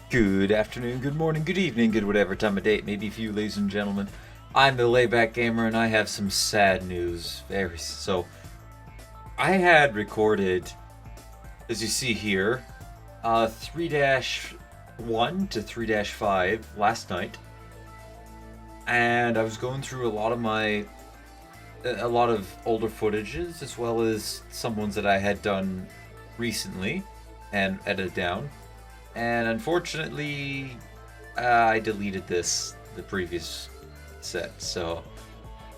Good afternoon, good morning, good evening, good whatever time of day it may be for you, ladies and gentlemen. I'm the Layback Gamer, and I have some sad news. I had recorded, as you see here, 3-1 to 3-5 last night, and I was going through a lot of older footages, as well as some ones that I had done recently and edited down. And unfortunately, I deleted the previous set. So,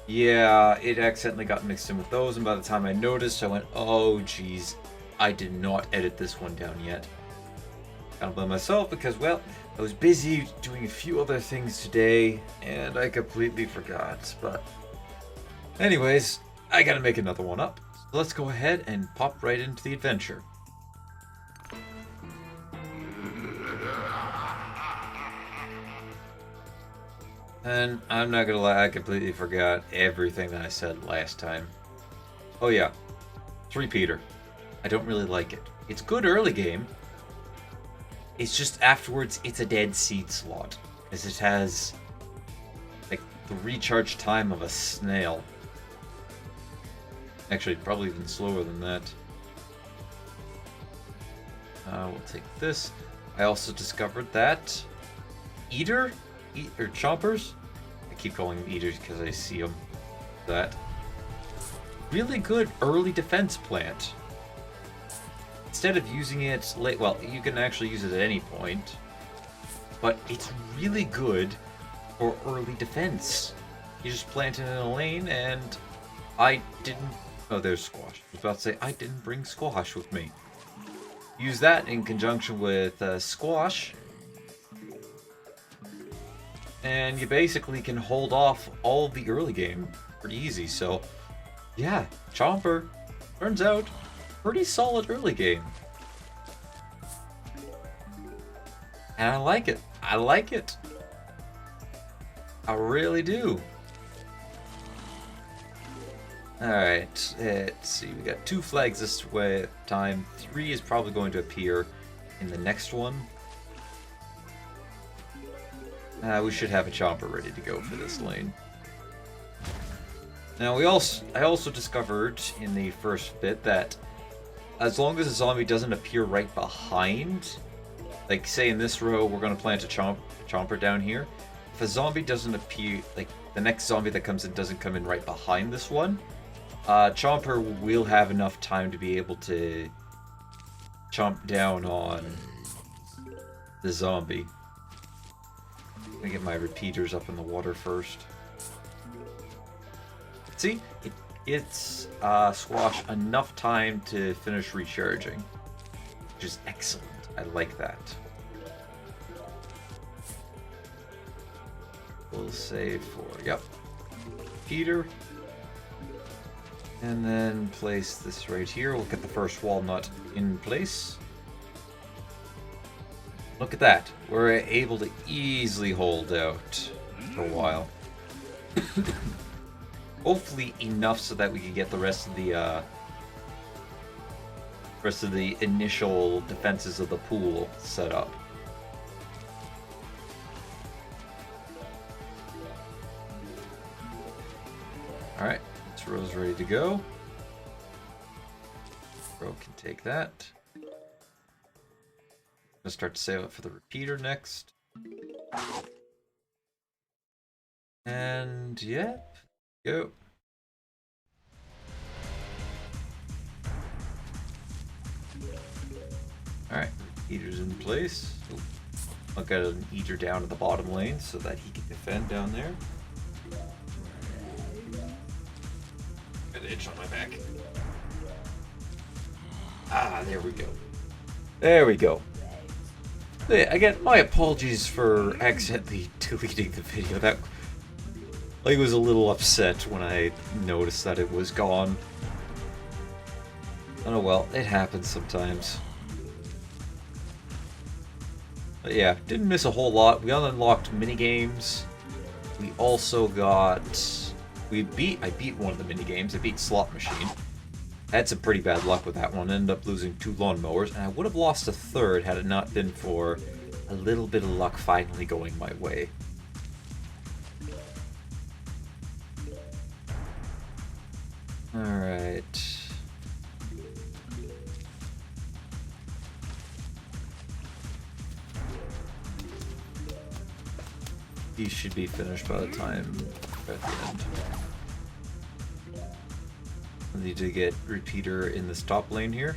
yeah, it accidentally got mixed in with those. And by the time I noticed, I went, oh, geez, I did not edit this one down yet. Kind of blame myself because, well, I was busy doing a few other things today, and I completely forgot. But anyways, I gotta make another one up. So let's go ahead and pop right into the adventure. And I'm not gonna lie, I completely forgot everything that I said last time. Oh yeah, Repeater. I don't really like it. It's good early game. It's just afterwards, it's a dead seed slot. As it has, like, the recharge time of a snail. Actually, probably even slower than that. We'll take this. I also discovered that chompers. I keep calling them eaters because I see them. That really good early defense plant. Instead of using it late, well, you can actually use it at any point, but it's really good for early defense. You just plant it in a lane, and I didn't. Oh, there's squash. I was about to say I didn't bring squash with me. Use that in conjunction with squash, and you basically can hold off all of the early game pretty easy. So, yeah, Chomper turns out pretty solid early game. And I like it. I like it. I really do. Alright, let's see. We got 2 flags this way at the time. 3 is probably going to appear in the next one. We should have a chomper ready to go for this lane. Now, I also discovered in the first bit that as long as a zombie doesn't appear right behind, like say in this row we're going to plant a chomper down here. If a zombie doesn't appear, like the next zombie that comes in doesn't come in right behind this one, Chomper will have enough time to be able to chomp down on the zombie. Let me get my repeaters up in the water first. See? It's squash enough time to finish recharging, which is excellent. I like that. We'll save for, yep, Peter. And then place this right here. We'll get the first walnut in place. Look at that. We're able to easily hold out for a while. Hopefully enough so that we can get the rest of the initial defenses of the pool set up. Alright, this row's ready to go. Row can take that. Gonna start to save up for the repeater next. And yep, go. Alright, eater's in place. Ooh. I'll get an eater down to the bottom lane so that he can defend down there. Got an itch on my back. Ah, there we go. There we go. Yeah, again, my apologies for accidentally deleting the video. That I was a little upset when I noticed that it was gone. Oh well, it happens sometimes. But yeah, didn't miss a whole lot. We unlocked mini games. We also got I beat one of the mini games. I beat Slot Machine. I had some pretty bad luck with that one. Ended up losing 2 lawnmowers, and I would have lost a third had it not been for a little bit of luck finally going my way. Alright. He should be finished by the time we're at the end. I need to get repeater in this top lane here.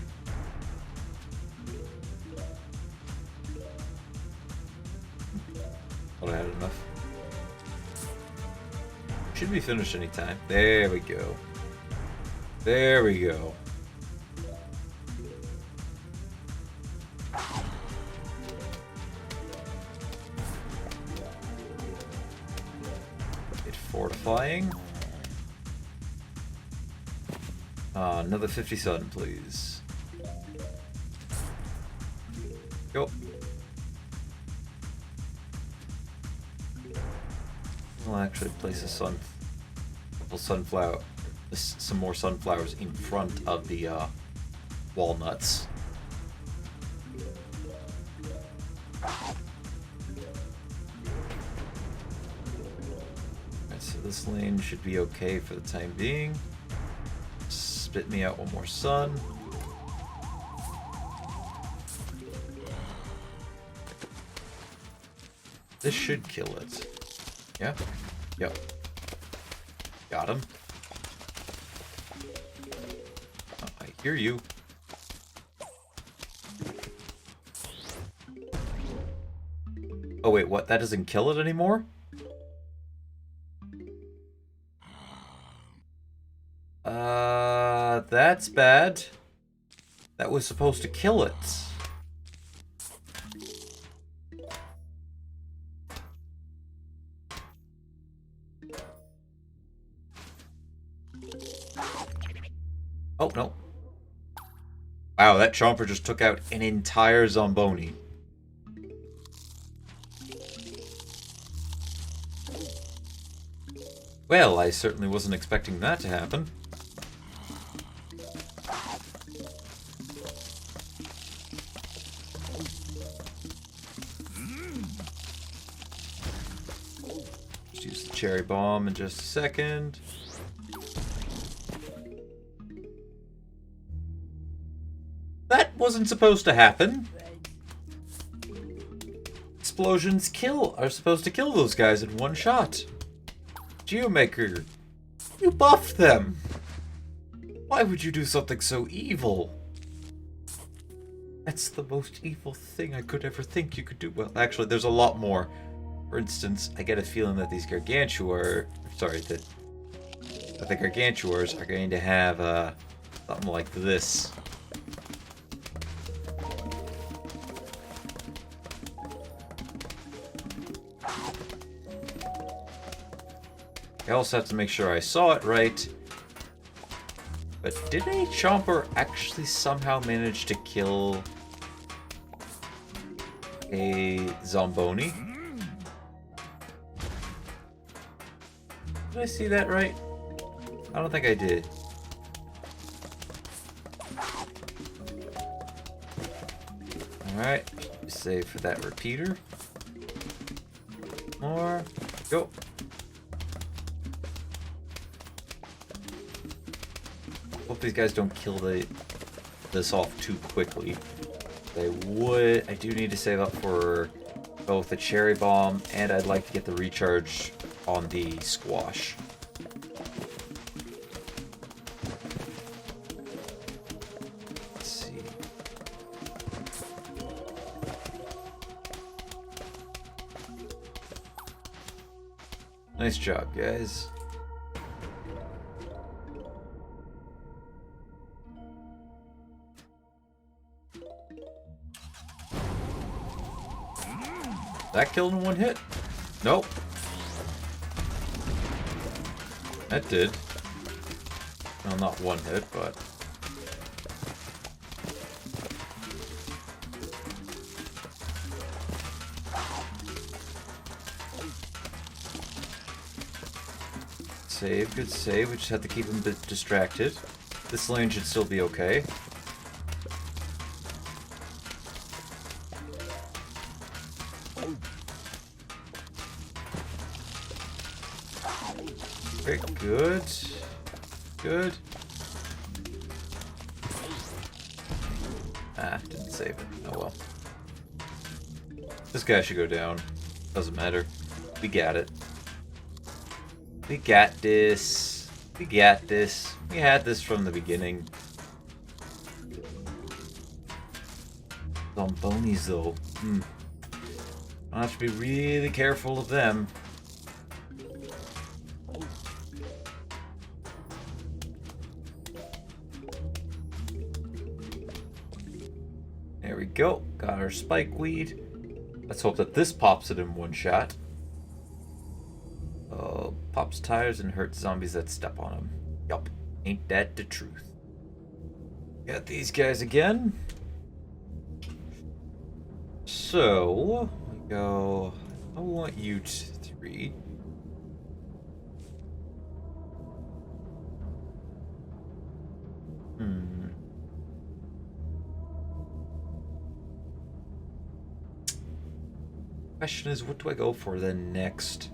Thought I had enough. Should be finished anytime. There we go. There we go. It's fortifying. Another 50 sun, please. Go. We'll actually place a couple sunflower, some more sunflowers in front of the walnuts. Alright, so this lane should be okay for the time being. Spit me out one more sun. This should kill it. Yeah? Yep. Got him. Oh, I hear you. Oh wait, what? That doesn't kill it anymore? That's bad. That was supposed to kill it. Oh, no. Wow, that Chomper just took out an entire Zomboni. Well, I certainly wasn't expecting that to happen. Just use the cherry bomb in just a second. That wasn't supposed to happen. Explosions are supposed to kill those guys in one shot. Geomaker, you buffed them. Why would you do something so evil? That's the most evil thing I could ever think you could do. Well, actually, there's a lot more. For instance, I get a feeling that these Gargantuar... Sorry, that the Gargantuars are going to have something like this. I also have to make sure I saw it right. But did a Chomper actually somehow manage to kill a Zomboni? Did I see that right? I don't think I did. Alright, save for that repeater. More. Go. Hope these guys don't kill this off too quickly. I do need to save up for both the cherry bomb, and I'd like to get the recharge on the squash. Let's see. Nice job, guys. That killed in one hit? Nope. That did. Well, not one hit, but... Save, good save. We just have to keep him a bit distracted. This lane should still be okay. Very good. Good. Ah, didn't save it. Oh well. This guy should go down. Doesn't matter. We got it. We got this. We got this. We had this from the beginning. Zombonis though. I have to be really careful of them. There we go. Got our spike weed. Let's hope that this pops it in one shot. Oh, pops tires and hurts zombies that step on them. Yup. Ain't that the truth? Got these guys again. So, we go. I want you to read. Question is, what do I go for then next?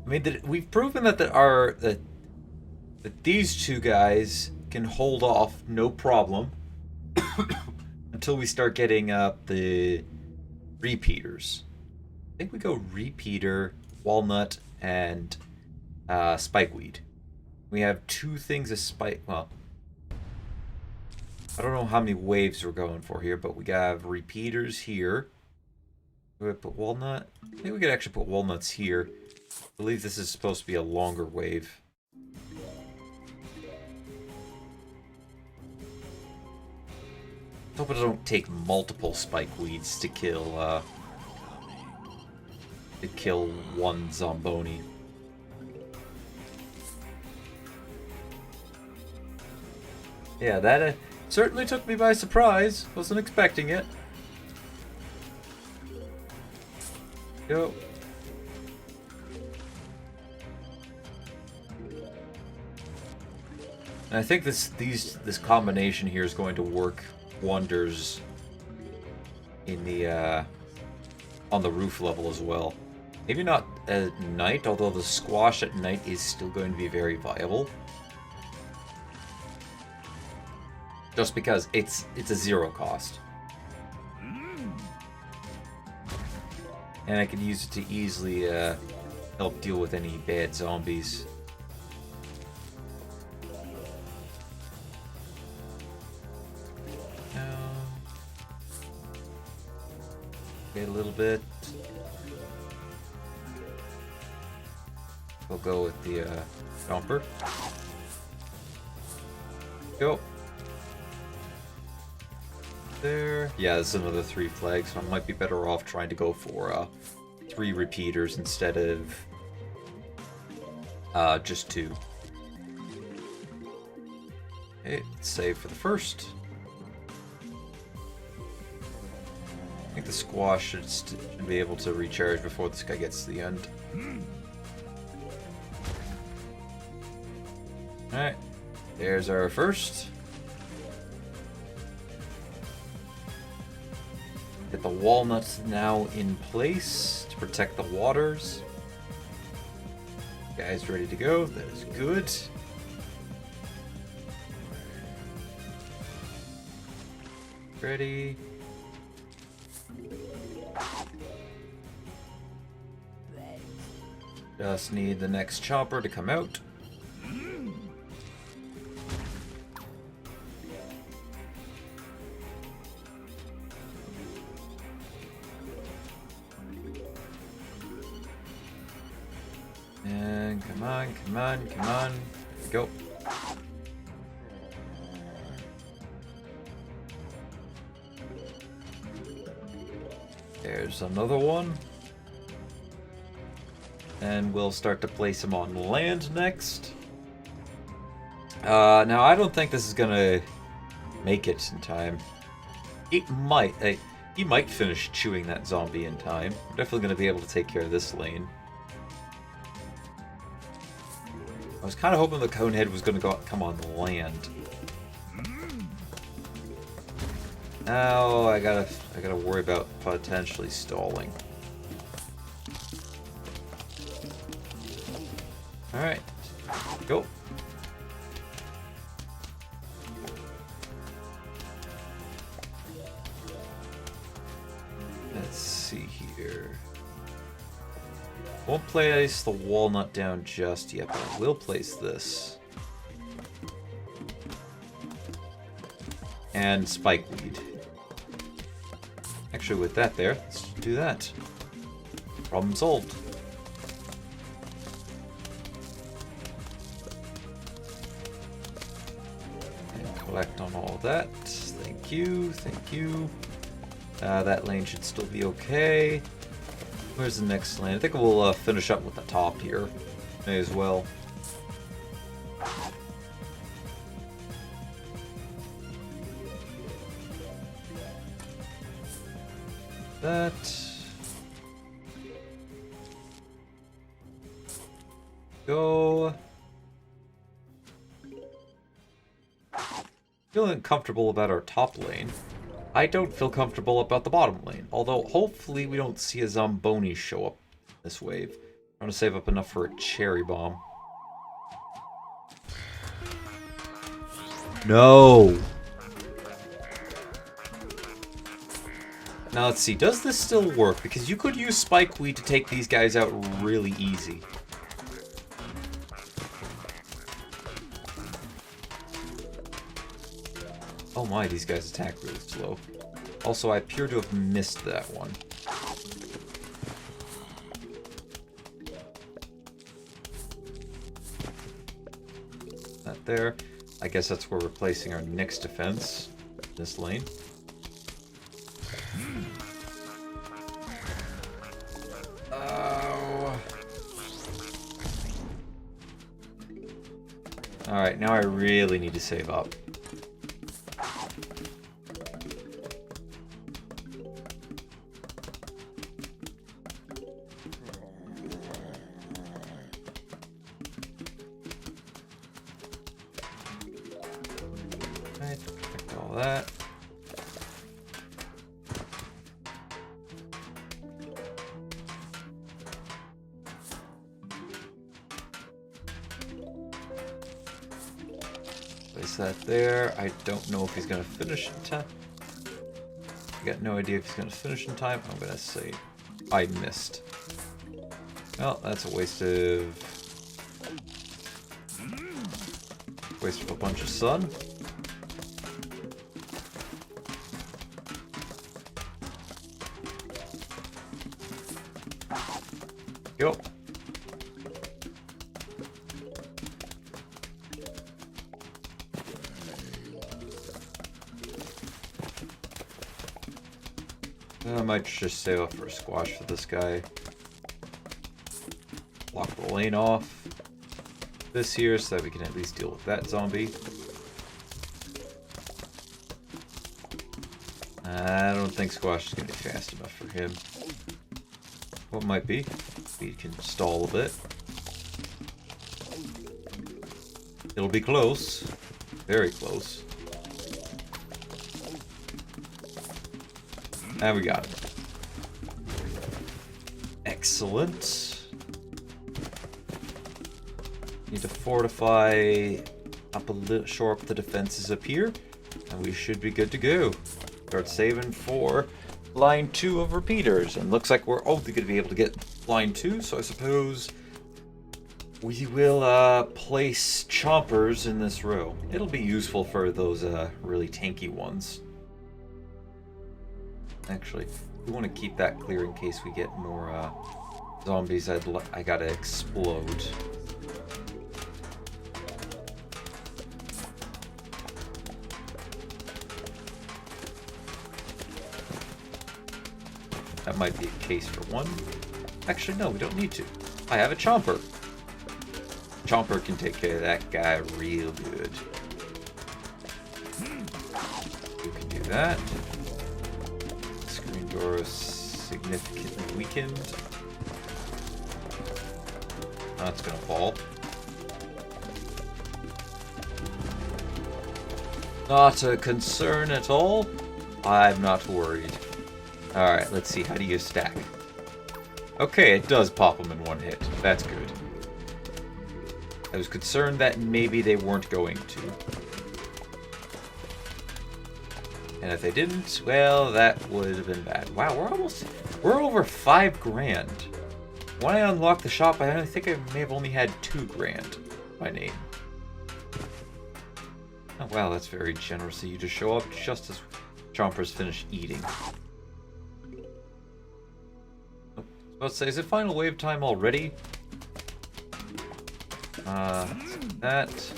I mean, we've proven that that these two guys can hold off no problem until we start getting up the repeaters. I think we go repeater, walnut, and spikeweed. We have two things of spike. Well, I don't know how many waves we're going for here, but we have repeaters here. Do I put walnut? I think we could actually put walnuts here. I believe this is supposed to be a longer wave. Hope it don't take multiple spike weeds to kill one zomboni. Yeah, that certainly took me by surprise. Wasn't expecting it. Go. And I think this combination here is going to work wonders in the on the roof level as well. Maybe not at night, although the squash at night is still going to be very viable. Just because it's a zero cost. And I can use it to easily help deal with any bad zombies. Wait a little bit. We'll go with the jumper. Go. There. Yeah, this is another 3 flags, so I might be better off trying to go for 3 repeaters instead of just 2. Okay, let's save for the first. I think the squash should be able to recharge before this guy gets to the end. Alright, there's our first. Get the walnuts now in place to protect the waters. Guys ready to go, that is good. Ready. Just need the next chopper to come out. And come on, come on, come on. Go. There's another one. And we'll start to place him on land next. Now, I don't think this is gonna make it in time. It might. He might finish chewing that zombie in time. We're definitely gonna be able to take care of this lane. I was kind of hoping the Conehead was gonna come on the land. Now I gotta worry about potentially stalling. Alright. Go. Let's see here. Won't place the walnut down just yet, but I will place this. And spikeweed. Actually, with that there, let's do that. Problem solved. And collect on all that. Thank you, thank you. That lane should still be okay. Where's the next lane? I think we'll finish up with the top here. May as well. That. Go. Feeling comfortable about our top lane. I don't feel comfortable about the bottom lane, although hopefully we don't see a Zomboni show up this wave. I'm gonna save up enough for a cherry bomb. No! Now let's see, does this still work? Because you could use Spikeweed to take these guys out really easy. Oh my, these guys attack really slow. Also, I appear to have missed that one. That there. I guess that's where we're placing our next defense. This lane. Oh. Alright, now I really need to save up. That. Place that there. I don't know if he's gonna finish in time. I got no idea if he's gonna finish in time. I'm gonna say I missed. Well, that's a waste of a bunch of sun. Go. I might just save up for a squash for this guy. Block the lane off. This here so that we can at least deal with that zombie. I don't think squash is going to be fast enough for him. What might be? We can stall a bit. It'll be close. Very close. And we got it. Excellent. Need to fortify up a little, shore up the defenses up here, and we should be good to go. Start saving for line 2 of repeaters, and looks like we're only going to be able to get line 2, so I suppose we will place chompers in this row. It'll be useful for those really tanky ones. Actually, we want to keep that clear in case we get more zombies. I gotta explode. That might be a case for one. Actually, no, we don't need to. I have a chomper. Chomper can take care of that guy real good. You can do that. Screen door is significantly weakened. That's gonna fall. Not a concern at all. I'm not worried. Alright, let's see. How do you stack? Okay, it does pop them in one hit. That's good. I was concerned that maybe they weren't going to. And if they didn't, well, that would have been bad. Wow, we're over 5 grand. When I unlocked the shop, I think I may have only had 2 grand by name. Oh, wow, that's very generous of you to show up just as Chompers finish eating. Oh, I was about to say, is it final wave time already? That.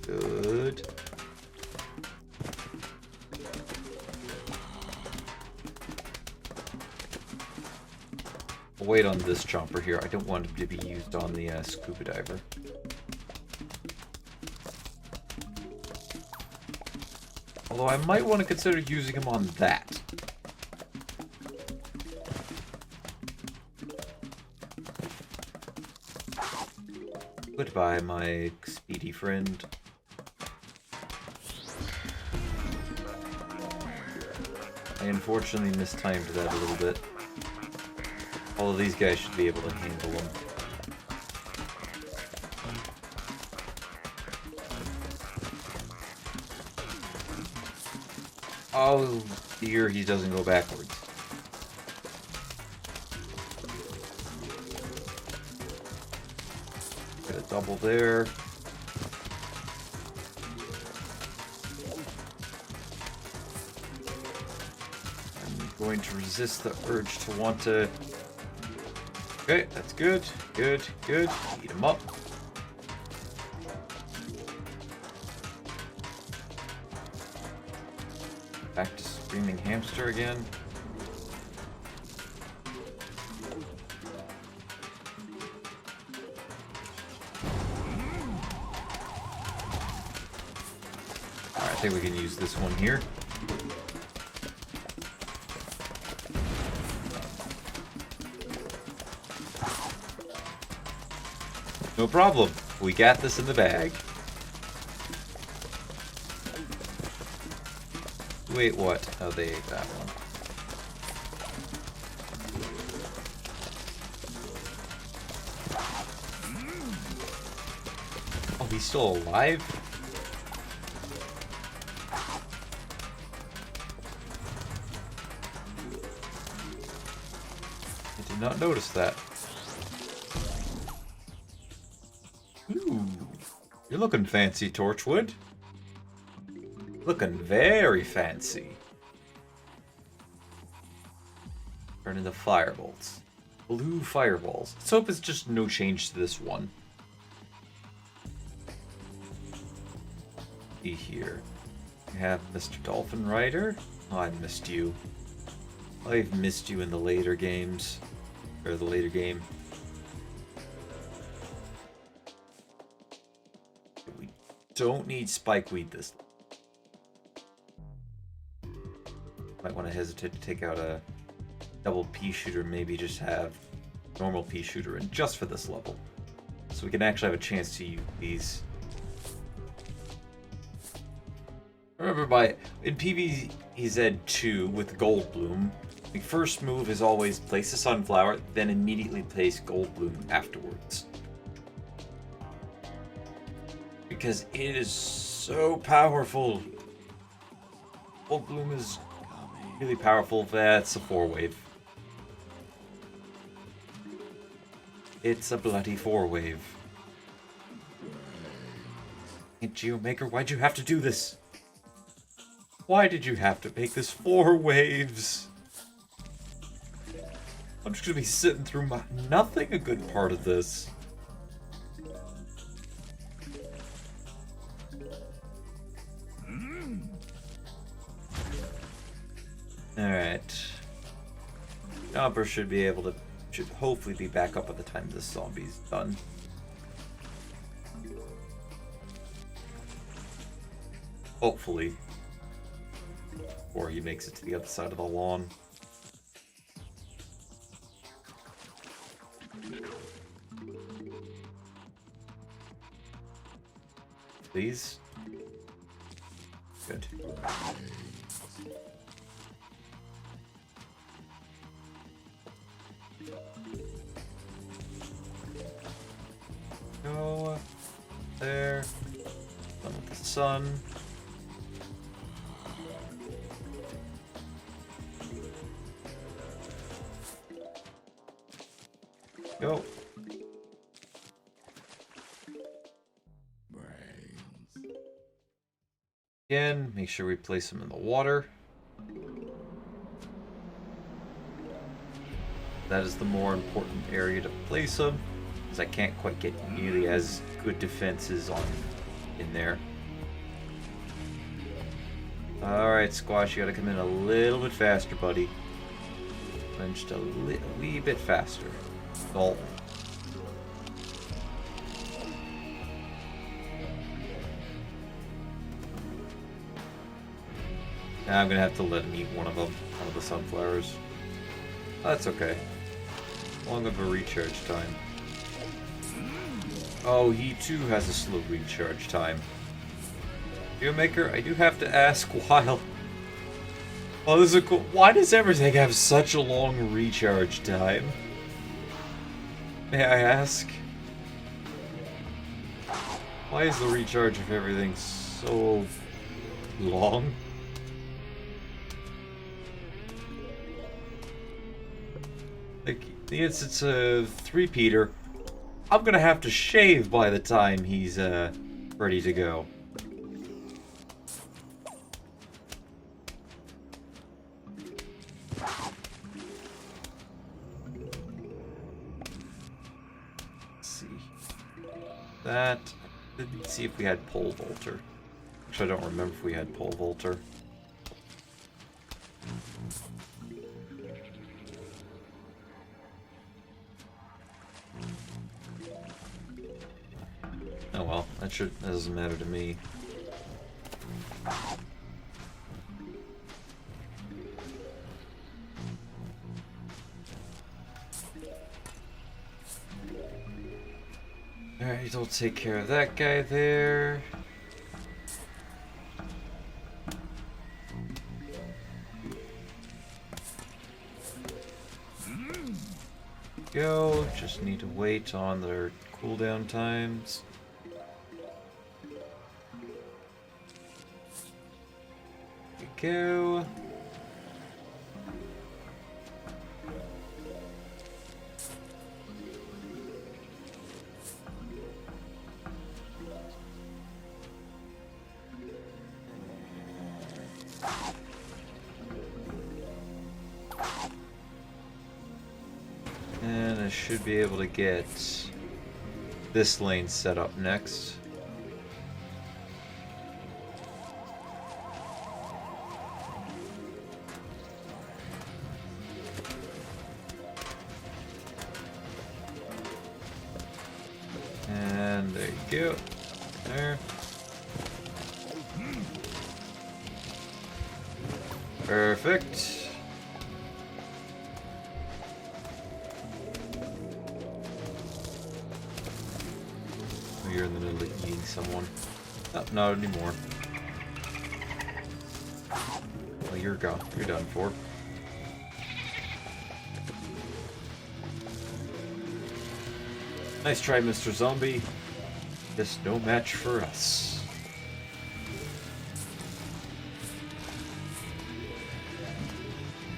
Good. I'll wait on this chomper here. I don't want him to be used on the scuba diver. Although I might want to consider using him on that. Goodbye, my speedy friend. I unfortunately mistimed that a little bit. All of these guys should be able to handle them. Oh dear, he doesn't go backwards. Got a double there. I'm going to resist the urge to want to... Okay, that's good. Good, good. Eat him up. Back to Screaming Hamster again. Alright, I think we can use this one here. No problem. We got this in the bag. Wait, what? Oh, they ate that one. Oh, he's still alive? I did not notice that. Ooh, you're looking fancy, Torchwood. Looking very fancy. Turn into firebolts. Blue fireballs. Let's hope it's just no change to this one. See here. We have Mr. Dolphin Rider. Oh, I missed you. I've missed you in the later games. Or the later game. We don't need Spikeweed this time. Might want to hesitate to take out a double pea shooter, maybe just have normal pea shooter in just for this level. So we can actually have a chance to use these. Remember in PvZ 2 with Gold Bloom, the first move is always place a sunflower, then immediately place Gold Bloom afterwards. Because it is so powerful. Gold Bloom is really powerful. That's a 4-wave. It's a bloody 4-wave. Hey, Geomaker, why'd you have to do this? Why did you have to make this 4 waves? I'm just gonna be sitting through nothing a good part of this. Alright. Chomper should be able to, should hopefully be back up by the time this zombie's done. Hopefully. Or he makes it to the other side of the lawn. Please. Good. Go there. Done with the sun. Go. Again, make sure we place them in the water. That is the more important area to place them, because I can't quite get nearly as good defenses on in there. Alright, Squash, you gotta come in a little bit faster, buddy. And just a wee bit faster. Gulp. Now I'm gonna have to let him eat one of them, one of the sunflowers. That's okay. Long of a recharge time. Oh, he too has a slow recharge time. Geomaker, I do have to ask while... Oh, this is cool. Why does everything have such a long recharge time? May I ask? Why is the recharge of everything so long? Like, the instance of 3-Peter, I'm gonna have to shave by the time he's ready to go. Let's see. That. Let's see if we had pole vaulter. Actually, I don't remember if we had pole vaulter. Oh well, that doesn't matter to me. Alright, we'll take care of that guy there. Go, just need to wait on their cooldown times. Go. And I should be able to get this lane set up next. And there you go. There. Perfect. Oh, you're in the middle of eating someone. Oh, not anymore. Well, you're gone. You're done for. Nice try, Mr. Zombie. Just no match for us.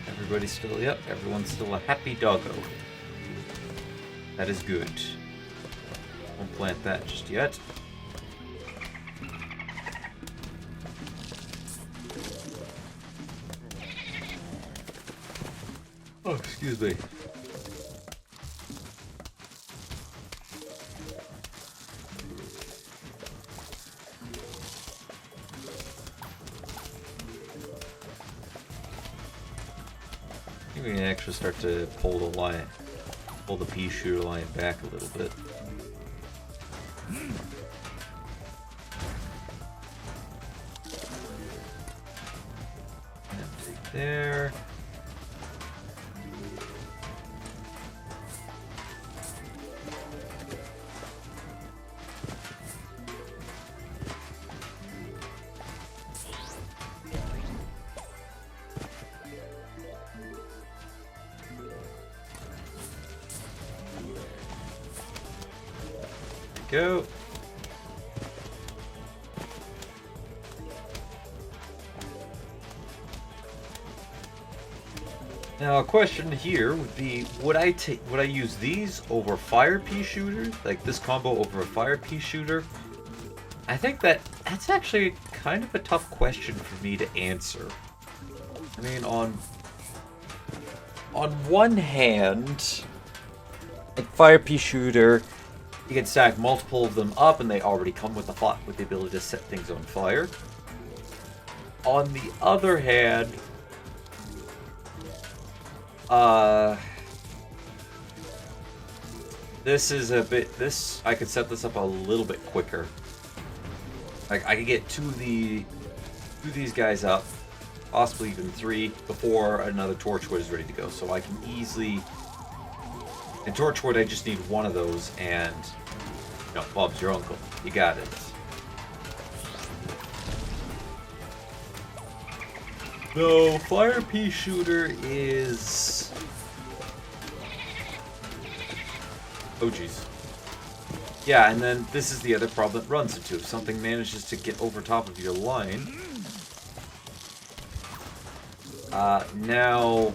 Everybody's still, yep, everyone's still a happy doggo. That is good. Won't plant that just yet. Oh, excuse me. We can actually start to pull the pea shooter line back a little bit. Empty there. go. Now, a question here would be: would I use these over fire pea shooters, like this combo over a fire pea shooter? I think that's actually kind of a tough question for me to answer. I mean, on one hand, like fire pea shooter, you can stack multiple of them up, and they already come with the ability to set things on fire. On the other hand, I could set this up a little bit quicker. Like, I could get two of these guys up, possibly even 3, before another Torchwood is ready to go. So I can easily... In Torchwood, I just need one of those, and... No, Bob's your uncle. You got it. No, fire pea shooter is... Oh, jeez. Yeah, and then this is the other problem it runs into. If something manages to get over top of your line... Now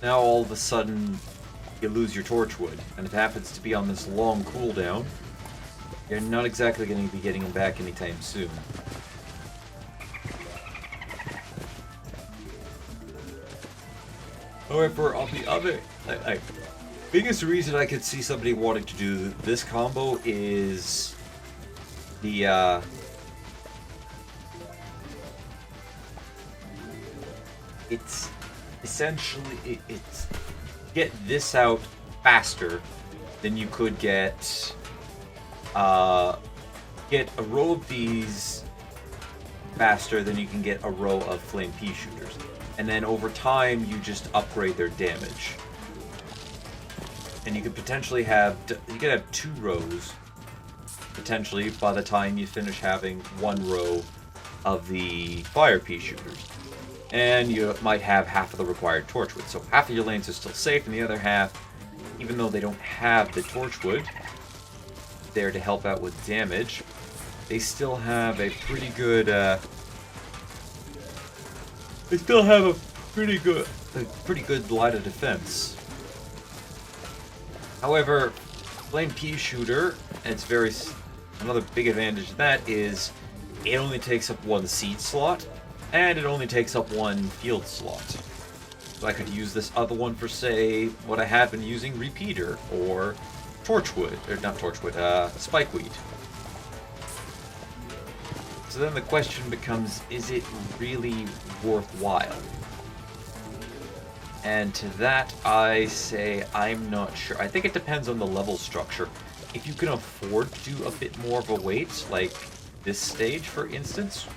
all of a sudden, you lose your Torchwood. And it happens to be on this long cooldown. You're not exactly going to be getting him back anytime soon. However, on the other... biggest reason I could see somebody wanting to do this combo is the, it's essentially... It's get this out faster than you could get a row of these faster than you can get a row of flame pea shooters. And then over time, you just upgrade their damage. And you could potentially have 2 rows, potentially, by the time you finish having 1 row of the fire pea shooters. And you might have half of the required Torchwood. So half of your lanes are still safe, and the other half, even though they don't have the Torchwood there to help out with damage, they still have a pretty good, pretty good line of defense. However, flame pea shooter, and it's another big advantage of that is it only takes up 1 seed slot, and it only takes up 1 field slot. So I could use this other one for, say, what I have been using, Repeater, or Torchwood, or not Torchwood, Spikeweed. So then the question becomes, is it really worthwhile? And to that, I say I'm not sure. I think it depends on the level structure. If you can afford to do a bit more of a wait, like this stage, for instance,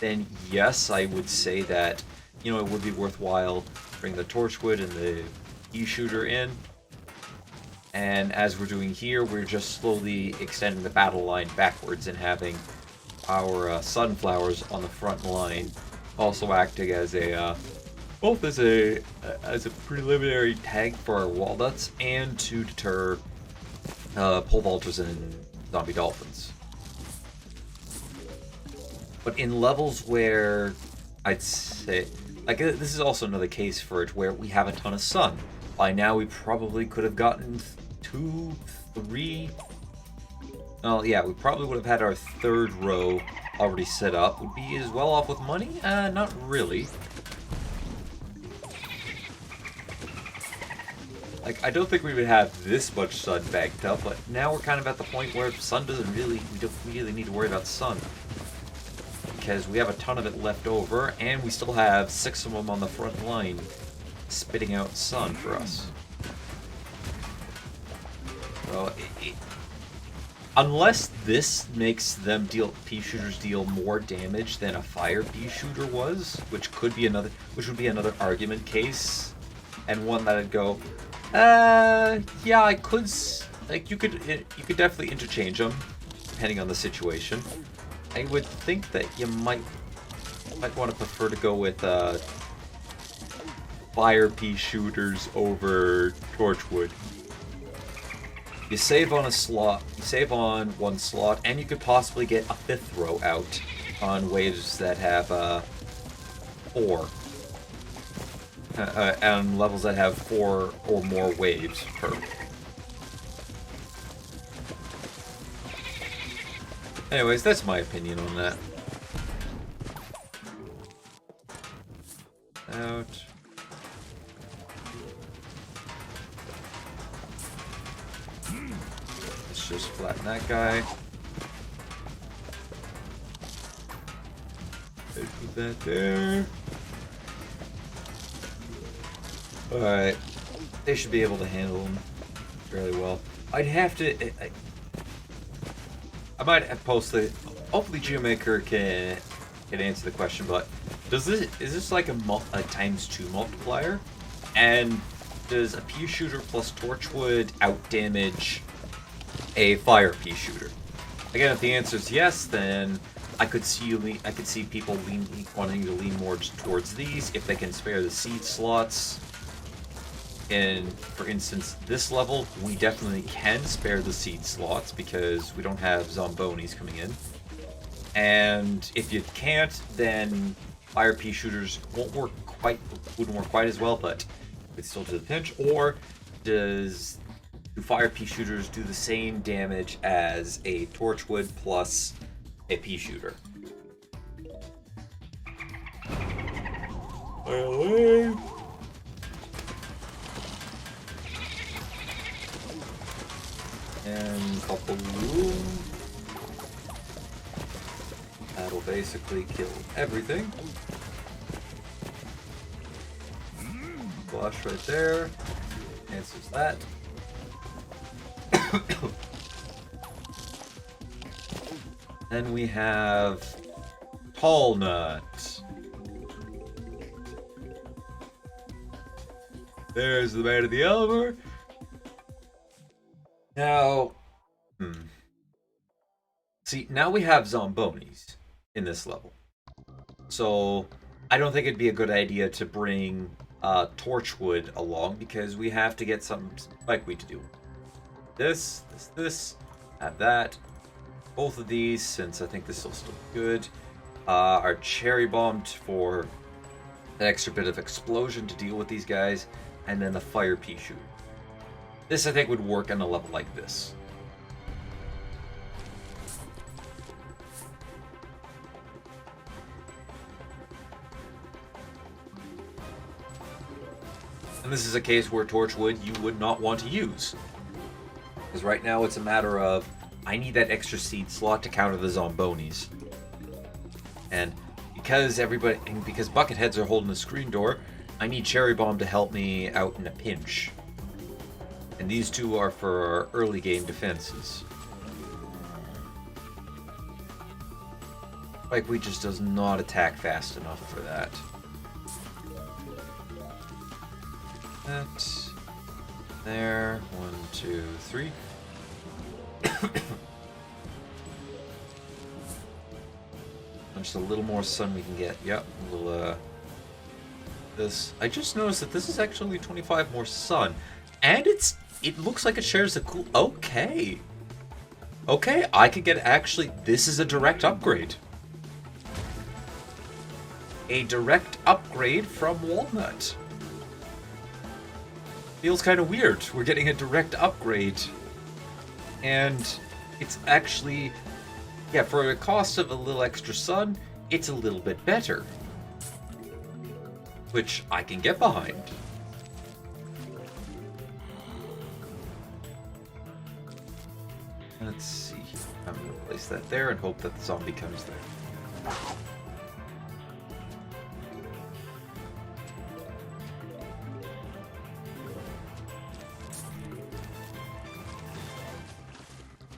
then yes, I would say that, you know, it would be worthwhile bring the Torchwood and the pea shooter in. And as we're doing here, we're just slowly extending the battle line backwards and having our sunflowers on the front line also acting as a both as a preliminary tag for our walnuts and to deter pole vaulters and zombie dolphins. But in levels where I'd say, like, this is also another case for it where we have a ton of sun. By now we probably could have gotten 2, 3. Well, yeah, we probably would have had our 3rd row already set up. Would be as well off with money? Not really. Like, I don't think we would have this much sun backed up, but now we're kind of at the point where sun we don't really need to worry about sun. Because we have a ton of it left over, and we still have 6 of them on the front line spitting out sun for us. So, unless this makes them pea shooters deal more damage than a fire pea shooter was, which would be another argument case, and one that I'd go, yeah, I could, like, you could definitely interchange them, depending on the situation. I would think that you might want to prefer to go with fire pea shooters over Torchwood. You save on a slot, you save on one slot, and you could possibly get a 5th row out on waves that have 4. And levels that have 4 or more waves per. Anyways, that's my opinion on that. Out. Let's just flatten that guy. Put that there. Alright. They should be able to handle them fairly well. I'd have to... I might have posted... Hopefully Geomaker can answer the question, but... is this like a ×2 multiplier? And does a pea shooter plus Torchwood outdamage a fire pea shooter? Again, if the answer is yes, then I could see people wanting to lean more towards these if they can spare the seed slots. In, for instance, this level, we definitely can spare the seed slots because we don't have Zombonis coming in. And if you can't, then fire pea shooters wouldn't work quite as well, but it's still to the pinch. Or do fire pea shooters do the same damage as a Torchwood plus a pea shooter? And couple room. That'll basically kill everything. Flush right there. Answers that. Then we have Tall Nut. There's the man of the Elmer. Now, see, now we have Zombonis in this level. So, I don't think it'd be a good idea to bring Torchwood along because we have to get some spikeweed to do. This, have that. Both of these, since I think this will still be good, are cherry bombed for an extra bit of explosion to deal with these guys, and then the fire pea shooter. This, I think, would work on a level like this. And this is a case where Torchwood you would not want to use. Because right now it's a matter of, I need that extra seed slot to counter the Zombonis. And because Bucketheads are holding the screen door, I need Cherry Bomb to help me out in a pinch. And these two are for our early game defenses. Spikeweed just does not attack fast enough for that. That. There. 1, 2, 3. Just a little more sun we can get. Yep. A little, this. I just noticed that this is actually 25 more sun. And it looks like it shares a cool... Okay. Okay, I could get actually... This is a direct upgrade. A direct upgrade from Walnut. Feels kind of weird. We're getting a direct upgrade. And it's actually... Yeah, for a cost of a little extra sun, it's a little bit better. Which I can get behind. Let's see. I'm going to place that there and hope that the zombie comes there.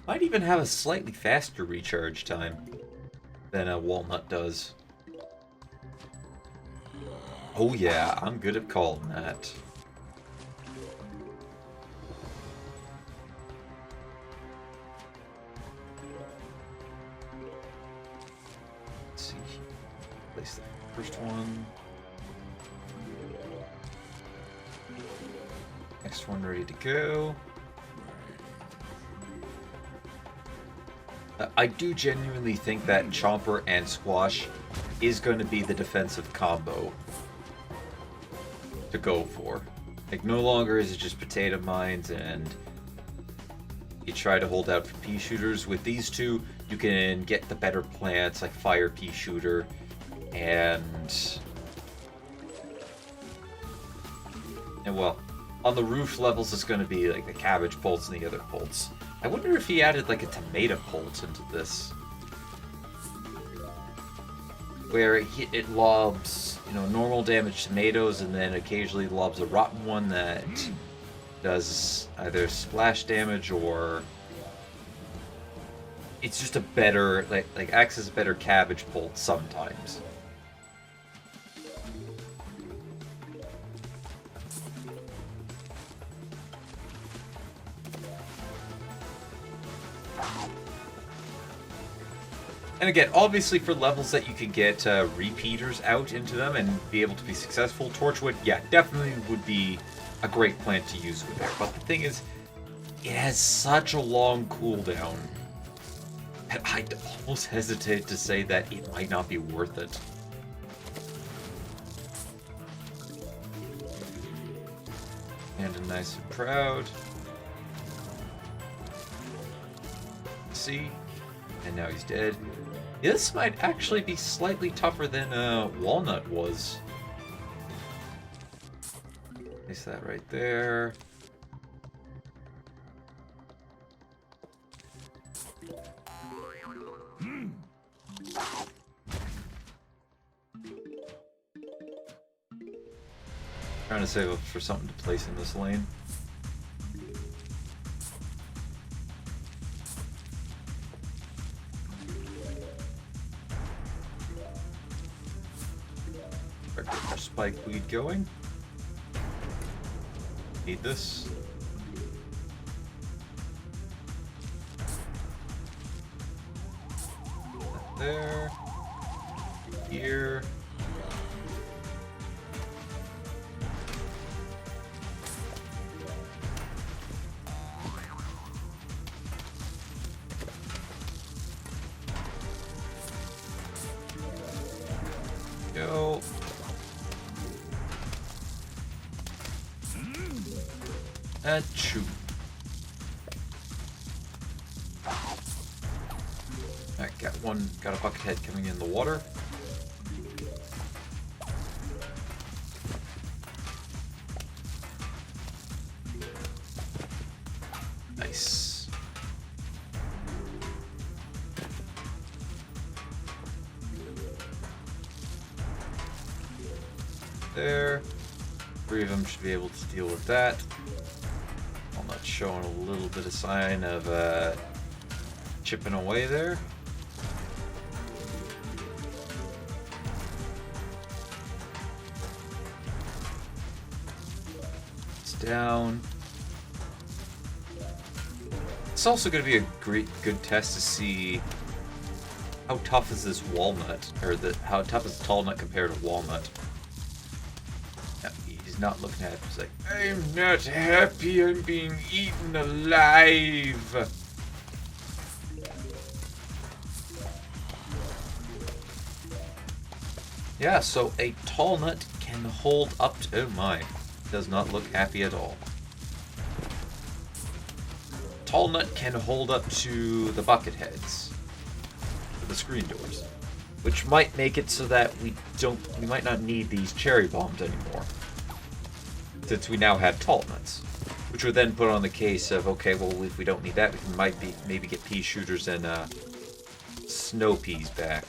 Might even have a slightly faster recharge time than a Walnut does. Oh yeah, I'm good at calling that. Let's see. Place the first one. Next one ready to go. I do genuinely think that Chomper and Squash is going to be the defensive combo to go for. Like, no longer is it just potato mines and you try to hold out for pea shooters. With these two, you can get the better plants like fire pea shooter and well, on the roof levels it's going to be like the cabbage pulse and the other pulse. I wonder if he added like a tomato pulse into this, where it lobs, normal damage tomatoes, and then occasionally lobs a rotten one that does either splash damage or it's just a better like acts as a better cabbage pulse sometimes. And again, obviously for levels that you could get repeaters out into them and be able to be successful, Torchwood, yeah, definitely would be a great plant to use with there. But the thing is, it has such a long cooldown that I'd almost hesitate to say that it might not be worth it. And a nice and proud. See? And now he's dead. This might actually be slightly tougher than Walnut was. Place that right there. Trying to save up for something to place in this lane. Our spike weed going. Need this. There. Here. Go. Achoo. Alright, got a bucket head coming in the water. Nice. There. 3 of them should be able to deal with that. Walnut showing a little bit of sign of chipping away there. It's down. It's also going to be a good test to see how tough is this walnut, or how tough is tall nut compared to walnut. Not looking at it. He's like, I'm not happy, I'm being eaten alive. Yeah, so a tall nut can hold up to, oh my, does not look happy at all. Tall nut can hold up to the bucket heads, the screen doors, which might make it so that we might not need these cherry bombs anymore, since we now have tall nuts, which would then put on the case of, okay, well, if we don't need that, we can maybe get pea shooters and snow peas back.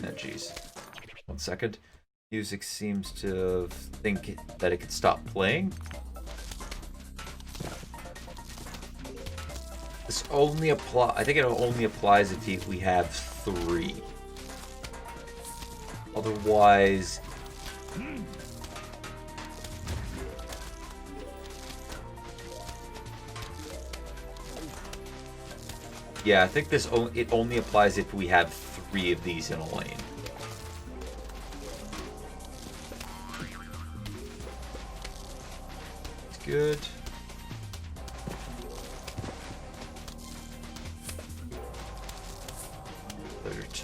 Oh, jeez. 1 second. Music seems to think that it could stop playing. This only I think it only applies if we have 3. Otherwise. Yeah, I think it only applies if we have 3 of these in a lane. It's good.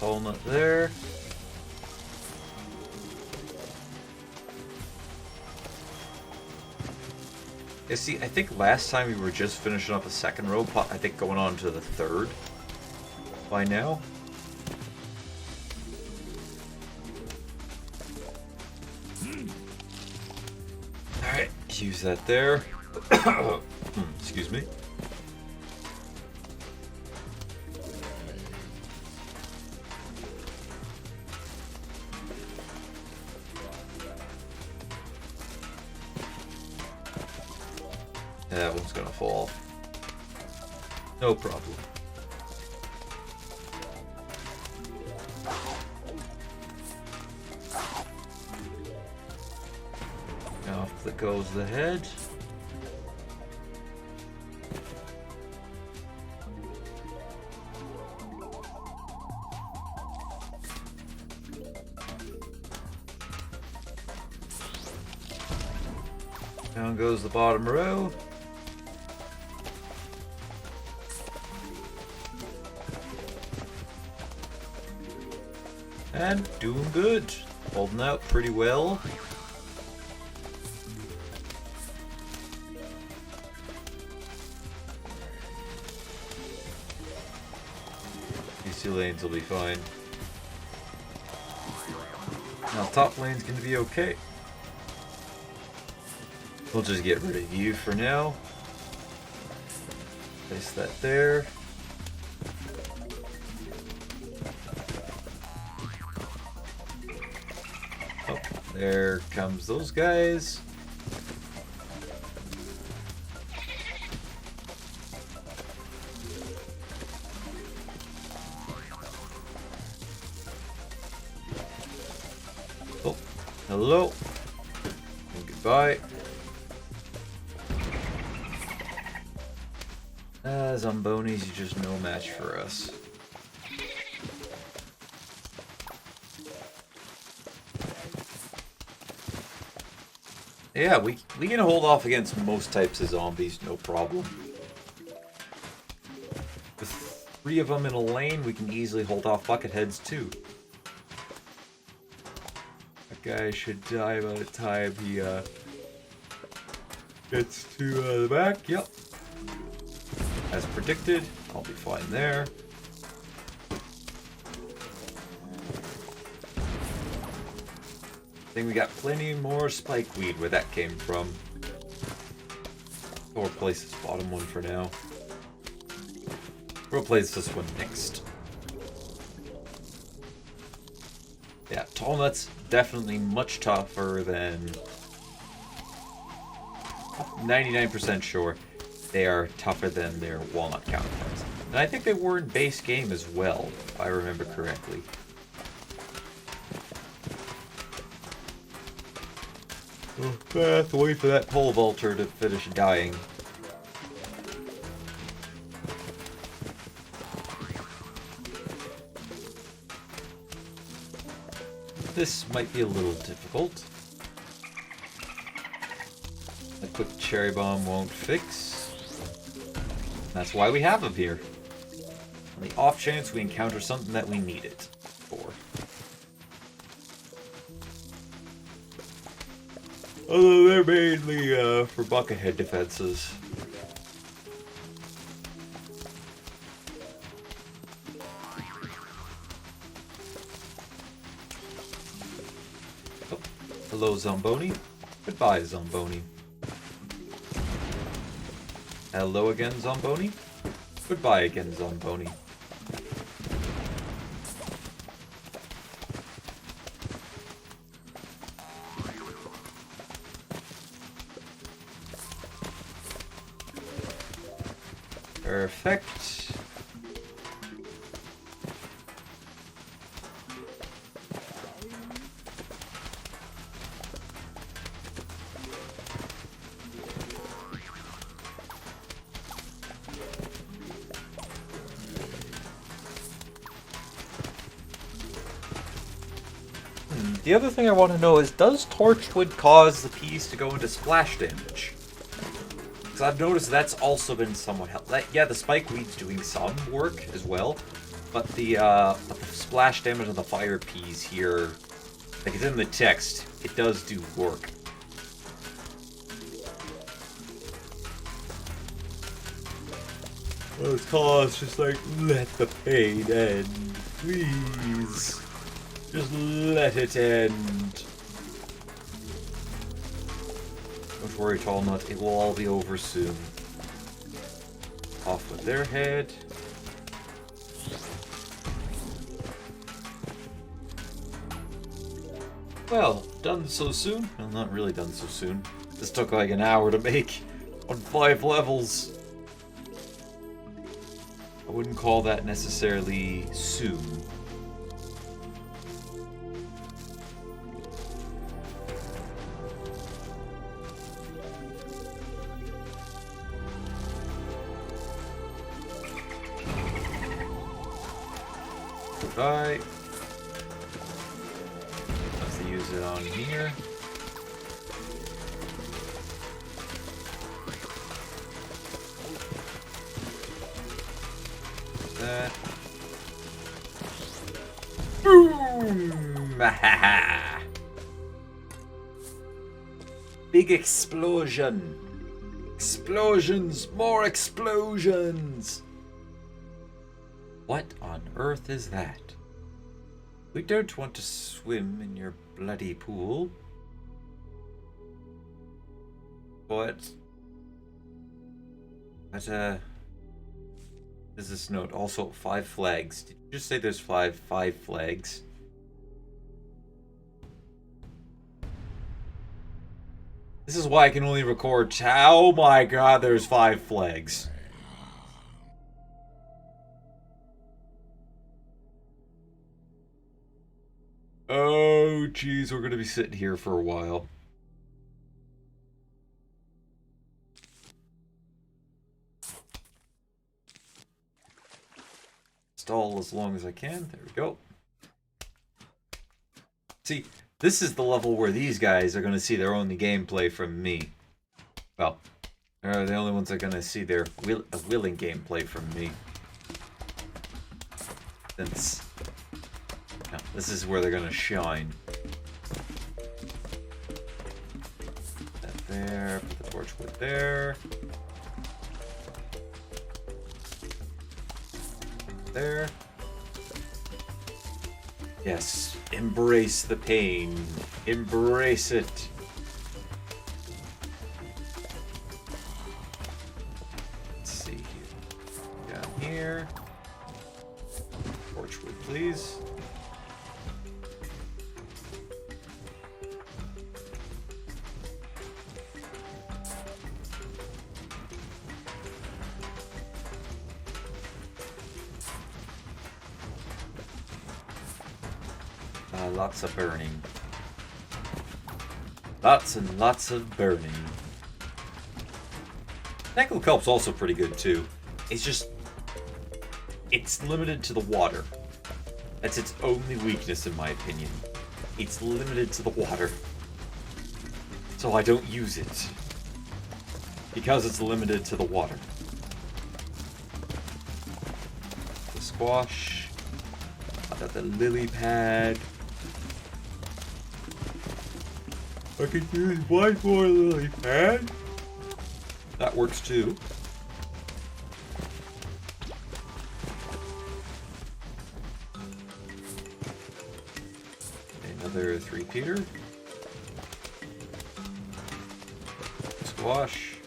Tall nut there. Yeah, see, I think last time we were just finishing up a second row, I think going on to the third by now. Alright, use that there. Excuse me. That one's gonna fall. No problem. Off that goes the head. Down goes the bottom row. And doing good. Holding out pretty well. These two lanes will be fine. Now top lane's gonna be okay. We'll just get rid of you for now. Place that there. Oh, there comes those guys. Oh, hello. And goodbye. Zombonis, you're just no match for us. Yeah, we can hold off against most types of zombies, no problem. With 3 of them in a lane, we can easily hold off bucketheads too. That guy should die by the time he gets to the back. Yep. As predicted, I'll be fine there. I think we got plenty more spikeweed where that came from. Or replace this bottom one for now. We'll replace this one next. Yeah, tall nuts definitely much tougher than 99% sure. They are tougher than their walnut counterparts. And I think they were in base game as well, if I remember correctly. Oh, I have to wait for that pole vaulter to finish dying. This might be a little difficult. A quick cherry bomb won't fix. That's why we have them here. On the off chance we encounter something that we need it for. Although they're mainly for buckethead defenses. Oh, hello Zomboni. Goodbye Zomboni. Hello again, Zomboni. Goodbye again, Zomboni. Perfect. The other thing I want to know is, does Torchwood cause the peas to go into splash damage? Because I've noticed that's also been somewhat helpful. Yeah, the spikeweed's doing some work as well, But the splash damage of the fire peas here, like it's in the text, it does do work. Well, it's just like, let the pain end, please. Just let it end. Don't worry, Tall Nut, it will all be over soon. Off with their head. Well, done so soon? Well, not really done so soon. This took like an hour to make on 5 levels. I wouldn't call that necessarily soon. Goodbye. Let's use it on here. That. Boom! Big explosion! Explosions! More explosions! What on earth is that? We don't want to swim in your bloody pool. But is this note? Also 5 flags. Did you just say there's five flags? This is why I can only record. Oh my god, there's 5 flags. Oh jeez, we're gonna be sitting here for a while. Stall as long as I can. There we go. See, this is the level where these guys are going to see their only gameplay from me. Well, they're the only ones that are going to see their willing gameplay from me. Since this is where they're going to shine. That there, put the torchwood there. There. Yes, embrace the pain. Embrace it. Let's see here. Down here. Torchwood, please. Lots of burning. Lots and lots of burning. Tackle Kelp's also pretty good too. It's just... it's limited to the water. That's its only weakness in my opinion. It's limited to the water. So I don't use it. Because it's limited to the water. The squash. I got the lily pad. I could use one more lily pad. That works too. Another 3-peater. Squash.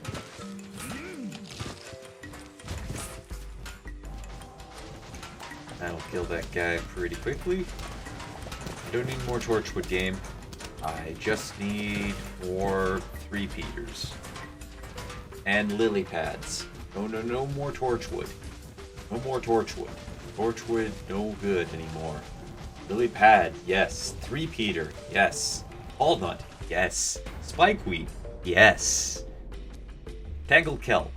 That'll kill that guy pretty quickly. I don't need more Torchwood game. I just need more 3-peaters. And lily pads. No more Torchwood. No more Torchwood. Torchwood, no good anymore. Lily pad, yes. 3-peater, yes. Walnut, yes. Spikeweed, yes. Tangled kelp.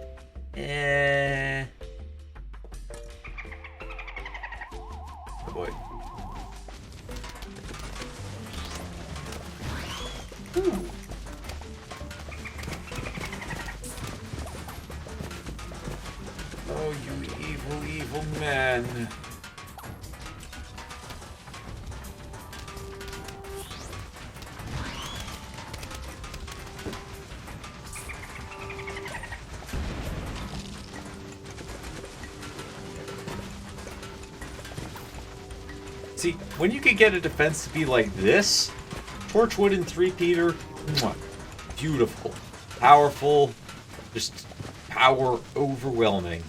Oh boy. Ooh. Oh, you evil, evil man. See, when you can get a defense to be like this, Torchwood and 3-Peter, beautiful, powerful, just power overwhelming.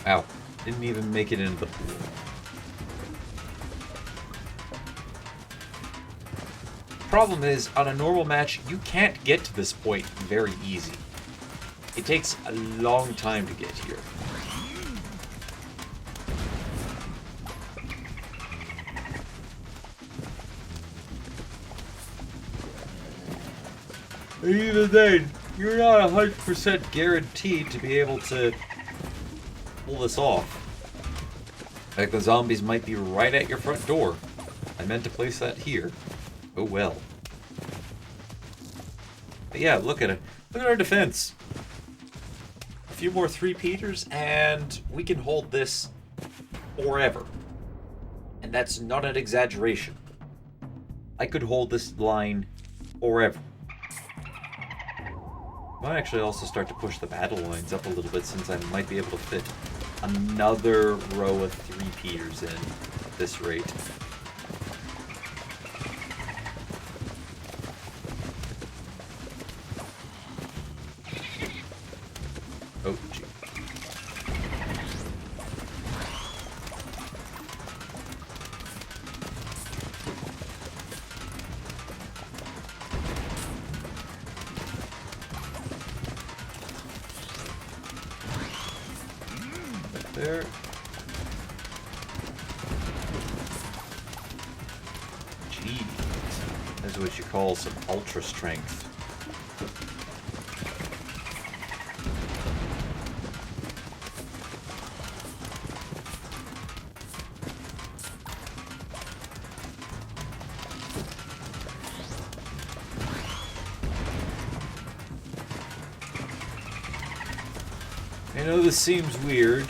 Wow, didn't even make it into the pool. Problem is, on a normal match, you can't get to this point very easy. It takes a long time to get here. Even then, you're not 100% guaranteed to be able to pull this off. Like the zombies might be right at your front door. I meant to place that here. Oh well. But yeah, look at it. Look at our defense. A few more 3-Peters and we can hold this forever. And that's not an exaggeration. I could hold this line forever. I might actually also start to push the battle lines up a little bit since I might be able to fit another row of 3-Peters in at this rate. Oh, gee. There. Gee, that's what you call some ultra strength. I know this seems weird.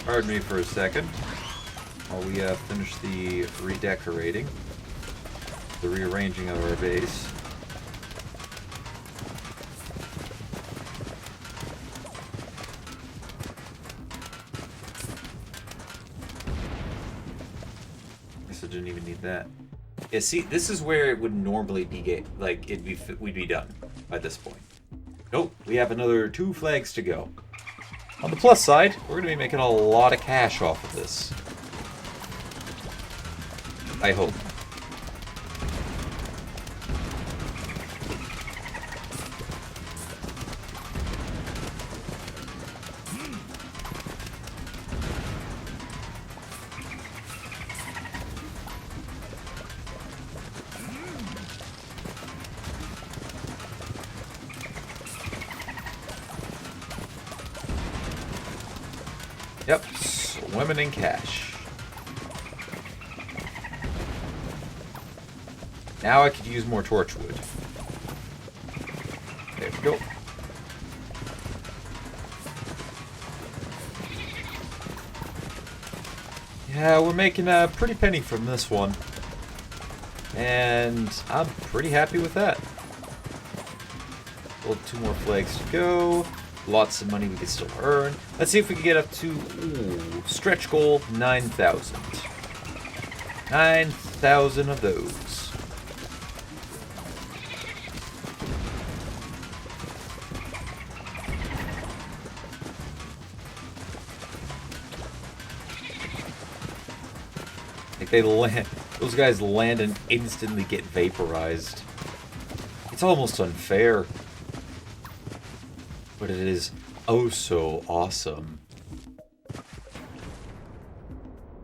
Pardon me for a second, while we finish the redecorating, the rearranging of our base. Guess I didn't even need that. Yeah, see, this is where it would normally be, like, we'd be done by this point. Nope, we have another 2 flags to go. On the plus side, we're going to be making a lot of cash off of this. I hope. Yep, swimming in cash. Now I could use more torchwood. There we go. Yeah, we're making a pretty penny from this one. And I'm pretty happy with that. Well, 2 more flags to go. Lots of money we can still earn. Let's see if we can get up to stretch goal 9,000. 9,000 of those. Like they land, those guys land and instantly get vaporized. It's almost unfair. But it is oh so awesome.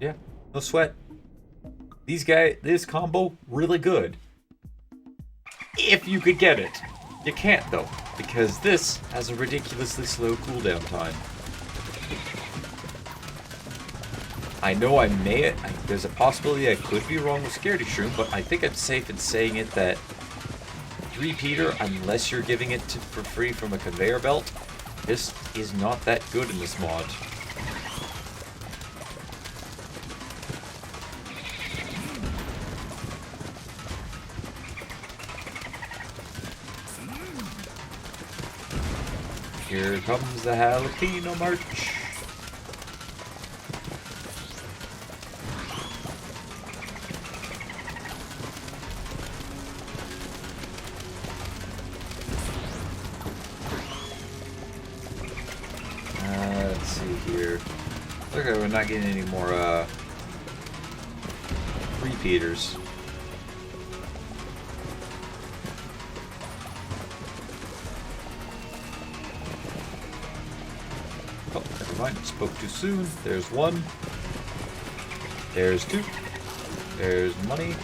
Yeah, no sweat. This combo, really good. If you could get it. You can't though, because this has a ridiculously slow cooldown time. I know there's a possibility I could be wrong with Scaredy Shroom, but I think I'm safe in saying it that 3-Peter, unless you're giving it for free from a conveyor belt, this is not that good in this mod. Here comes the jalapeno march. Let's see here. Okay, we're not getting any more repeaters. Oh, never mind. Spoke too soon. There's one. There's two. There's money.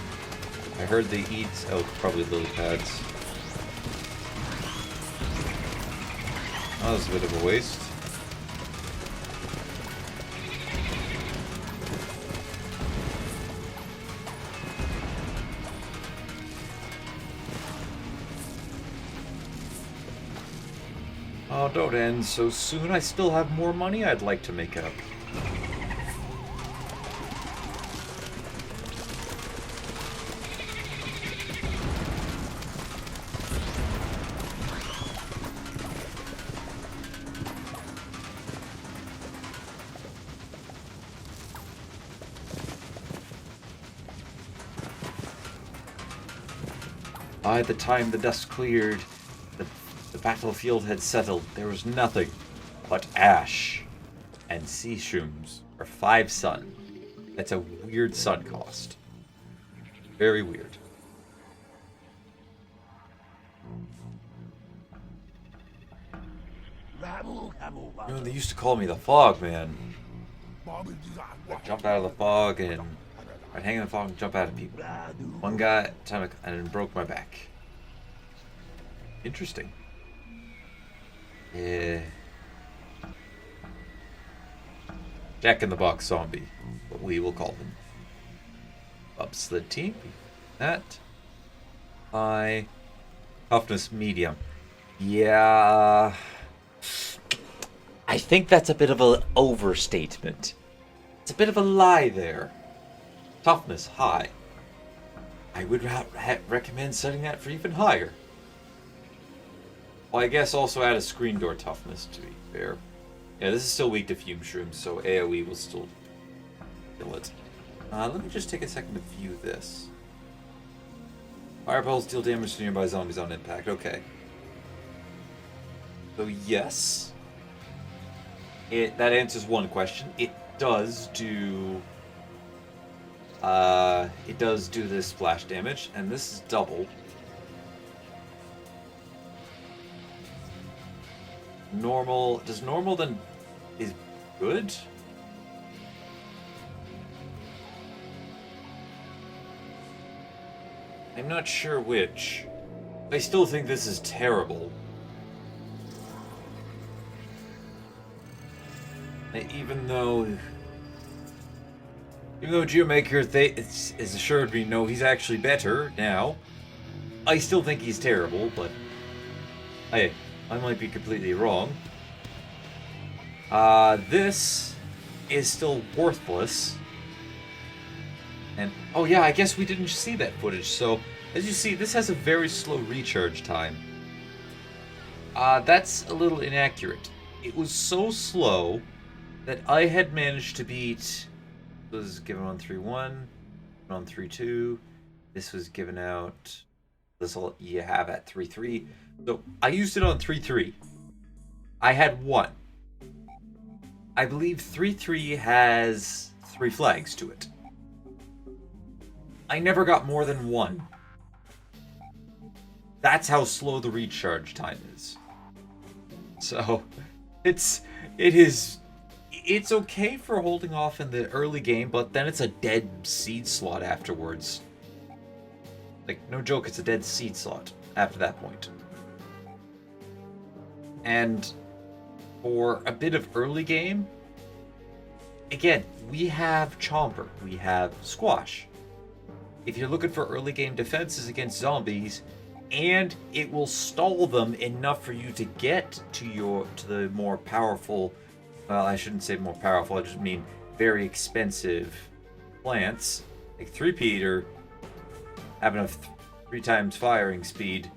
I heard they eat. Oh, probably lily pads. Oh, that was a bit of a waste. Oh, don't end so soon. I still have more money I'd like to make up. By the time the dust cleared, the battlefield had settled. There was nothing but ash and sea shrooms for 5 sun. That's a weird sun cost. Very weird. You know, they used to call me the fog man. I'd jump out of the fog and I'd hang in the fog and jump out of people. One guy, and broke my back. Interesting. Yeah. Jack in the Box zombie, what we will call them. Ups the team. That. High. Toughness medium. Yeah. I think that's a bit of an overstatement. It's a bit of a lie there. Toughness high. I would recommend setting that for even higher. Well, I guess also add a screen door toughness, to be fair. Yeah, this is still weak to fume shrooms, so AoE will still kill it. Let me just take a second to view this. Fireballs deal damage to nearby zombies on impact. Okay. So yes, that answers one question. It does do this splash damage, and this is double. Normal. Does normal then is good? I'm not sure which. I still think this is terrible. Even though Geomaker has assured me no, he's actually better now. I still think he's terrible, but I might be completely wrong. This is still worthless. And, oh yeah, I guess we didn't see that footage. So, as you see, this has a very slow recharge time. That's a little inaccurate. It was so slow that I had managed to beat... This was given on 3-1, on 3-2. This was given out... This all you have at 3-3. So I used it on 3-3. I had 1. I believe 3-3 has 3 flags to it. I never got more than 1. That's how slow the recharge time is. So it's okay for holding off in the early game, but then it's a dead seed slot afterwards. Like, no joke, it's a dead seed slot after that point. And for a bit of early game, again, we have Chomper, we have Squash. If you're looking for early game defenses against zombies, and it will stall them enough for you to get to the more powerful, well, I shouldn't say more powerful, I just mean very expensive plants, like 3-peater, having a 3 times firing speed.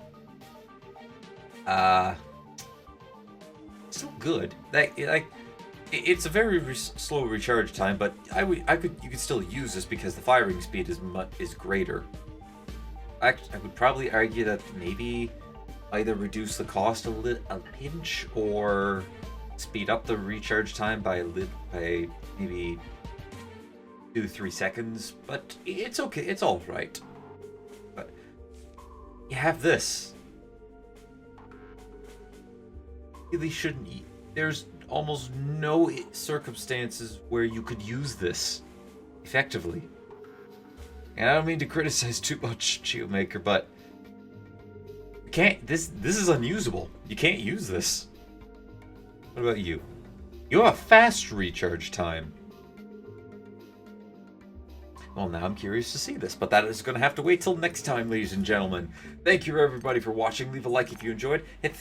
still good. It's a very slow recharge time, but you could still use this because the firing speed is greater. I would probably argue that maybe either reduce the cost a pinch or speed up the recharge time by maybe 2-3 seconds. But it's okay. It's all right. But you have this. Really shouldn't. There's almost no circumstances where you could use this effectively. And I don't mean to criticize too much, Geomaker, but you can't. This is unusable. You can't use this. What about you? You have a fast recharge time. Well, now I'm curious to see this, but that is going to have to wait till next time, ladies and gentlemen. Thank you, everybody, for watching. Leave a like if you enjoyed. Hit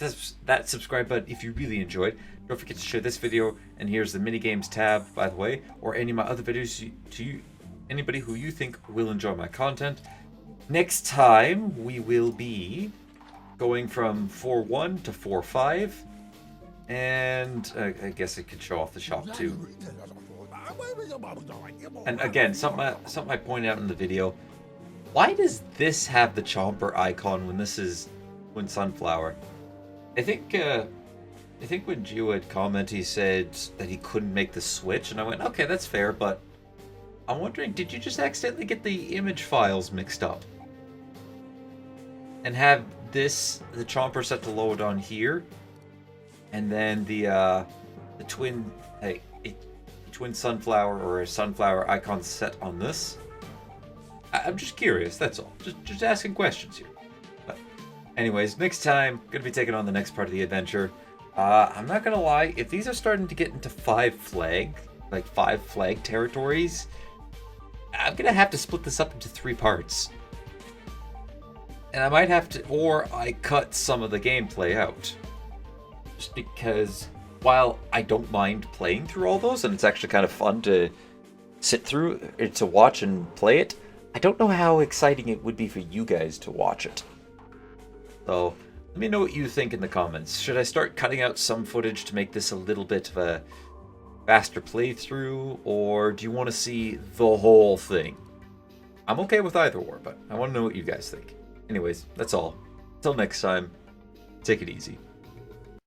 that subscribe button if you really enjoyed. Don't forget to share this video, and here's the minigames tab, by the way, or any of my other videos to anybody who you think will enjoy my content. Next time, we will be going from 4.1 to 4.5, and I guess I could show off the shop too. And again, something I pointed out in the video, why does this have the chomper icon when Sunflower? I think when Gio had commented, he said that he couldn't make the switch, and I went, okay, that's fair, but I'm wondering, did you just accidentally get the image files mixed up? And have the chomper set to load on here, and then the twin sunflower or a sunflower icon set on this? I'm just curious, that's all. Just asking questions here. But anyways, next time, gonna be taking on the next part of the adventure. I'm not gonna lie, if these are starting to get into 5 flag territories, I'm gonna have to split this up into 3 parts. And I might have to, or I cut some of the gameplay out. Just because, while I don't mind playing through all those, and it's actually kind of fun to sit through, to watch and play it, I don't know how exciting it would be for you guys to watch it. So, let me know what you think in the comments. Should I start cutting out some footage to make this a little bit of a faster playthrough, or do you want to see the whole thing? I'm okay with either or, but I want to know what you guys think. Anyways, that's all. Until next time, take it easy.